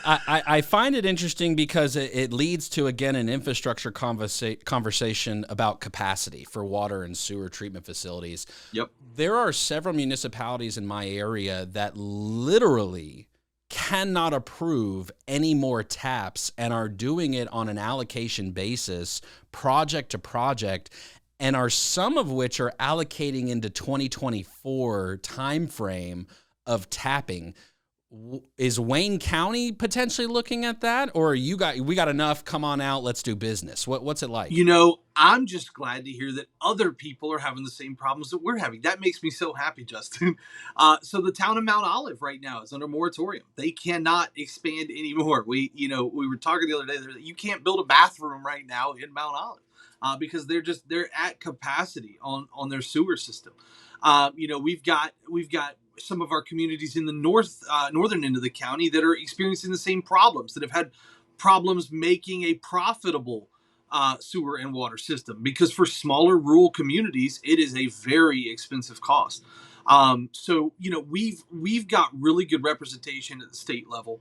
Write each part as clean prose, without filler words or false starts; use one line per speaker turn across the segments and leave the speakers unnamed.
I find it interesting because it leads to, again, an infrastructure conversation about capacity for water and sewer treatment facilities.
Yep.
There are several municipalities in my area that literally cannot approve any more taps and are doing it on an allocation basis, project to project, and are some of which are allocating into 2024 timeframe of tapping. Is Wayne County potentially looking at that, or we got enough? Come on out, let's do business. What's it like?
I'm just glad to hear that other people are having the same problems that we're having. That makes me so happy, Justin. So the town of Mount Olive right now is under moratorium. They cannot expand anymore. We were talking the other day that you can't build a bathroom right now in Mount Olive because they're at capacity on their sewer system. We've got some of our communities in the northern end of the county that are experiencing the same problems, that have had problems making a profitable sewer and water system, because for smaller rural communities, it is a very expensive cost. We've got really good representation at the state level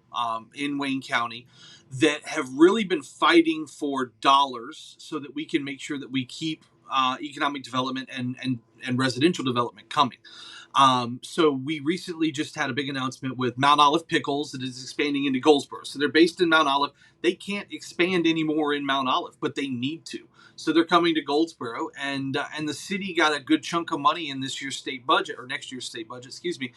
in Wayne County that have really been fighting for dollars so that we can make sure that we keep economic development and residential development coming. So we recently just had a big announcement with Mount Olive Pickles that is expanding into Goldsboro. So they're based in Mount Olive. They can't expand anymore in Mount Olive, but they need to. So they're coming to Goldsboro, and the city got a good chunk of money in this year's state budget, or next year's state budget, excuse me,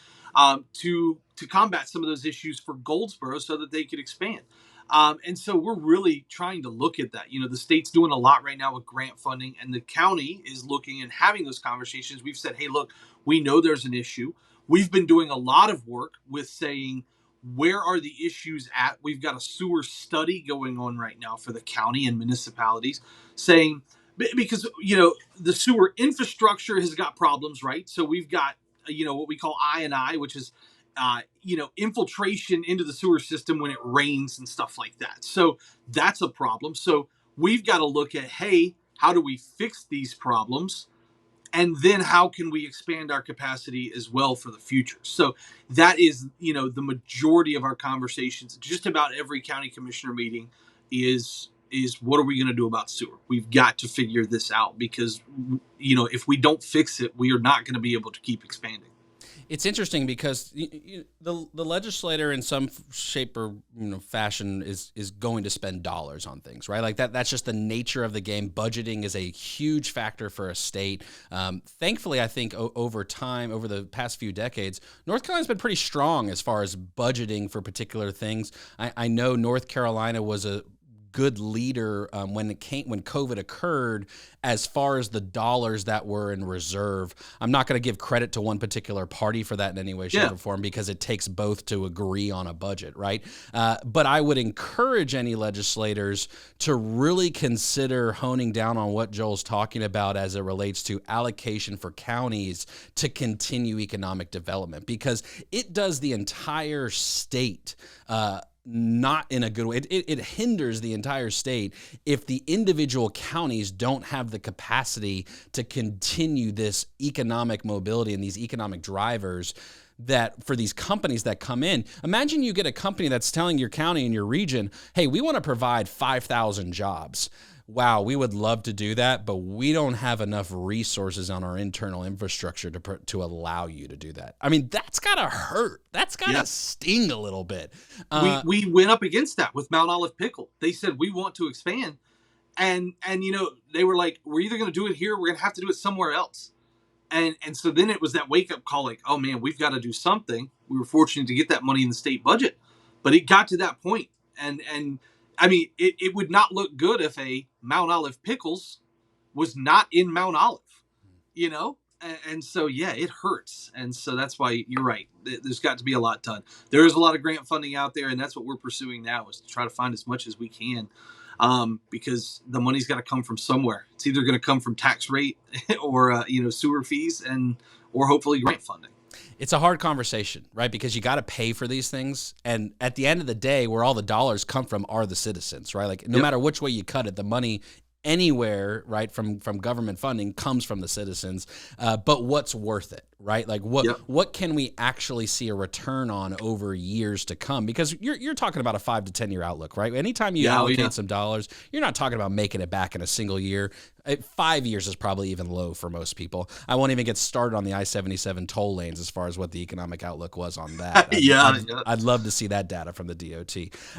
to combat some of those issues for Goldsboro so that they could expand. And so we're really trying to look at that. The state's doing a lot right now with grant funding, and the county is looking and having those conversations. We've said, hey, look, we know there's an issue. We've been doing a lot of work with saying, where are the issues at? We've got a sewer study going on right now for the county and municipalities, saying, because, the sewer infrastructure has got problems, right? So we've got, what we call I&I, which is infiltration into the sewer system when it rains and stuff like that. So that's a problem. So we've got to look at, hey, how do we fix these problems? And then how can we expand our capacity as well for the future? So that is, the majority of our conversations. Just about every county commissioner meeting is what are we going to do about sewer? We've got to figure this out, because, if we don't fix it, we are not going to be able to keep expanding.
It's interesting because the legislator in some shape or fashion is going to spend dollars on things, right? Like that's just the nature of the game. Budgeting is a huge factor for a state. Thankfully, I think over time, over the past few decades, North Carolina's been pretty strong as far as budgeting for particular things. I know North Carolina was a good leader when COVID occurred, as far as the dollars that were in reserve. I'm not going to give credit to one particular party for that in any way, shape, or form, because it takes both to agree on a budget, right? But I would encourage any legislators to really consider honing down on what Joel's talking about as it relates to allocation for counties to continue economic development, because it does the entire state not in a good way. It hinders the entire state if the individual counties don't have the capacity to continue this economic mobility and these economic drivers that for these companies that come in. Imagine you get a company that's telling your county and your region, hey, we want to provide 5,000 jobs. Wow, we would love to do that, but we don't have enough resources on our internal infrastructure to allow you to do that. I mean, that's got to hurt. That's got to sting a little bit.
We went up against that with Mount Olive Pickle. They said, we want to expand. And they were like, we're either going to do it here, or we're going to have to do it somewhere else. And so then it was that wake-up call, like, oh, man, we've got to do something. We were fortunate to get that money in the state budget. But it got to that point. And I mean, it would not look good if a Mount Olive Pickles was not in Mount Olive, And so, it hurts. And so that's why you're right. There's got to be a lot done. There is a lot of grant funding out there, and that's what we're pursuing now, is to try to find as much as we can, because the money's got to come from somewhere. It's either going to come from tax rate or, sewer fees or hopefully grant funding.
It's a hard conversation, right? Because you got to pay for these things. And at the end of the day, where all the dollars come from are the citizens, right? Like no matter which way you cut it, the money anywhere, right, from government funding comes from the citizens. But what's worth it, right? Like what can we actually see a return on over years to come? Because you're talking about a 5 to 10 year outlook, right? Anytime you allocate some dollars, you're not talking about making it back in a single year. 5 years is probably even low for most people. I won't even get started on the I-77 toll lanes as far as what the economic outlook was on that. I'd love to see that data from the DOT.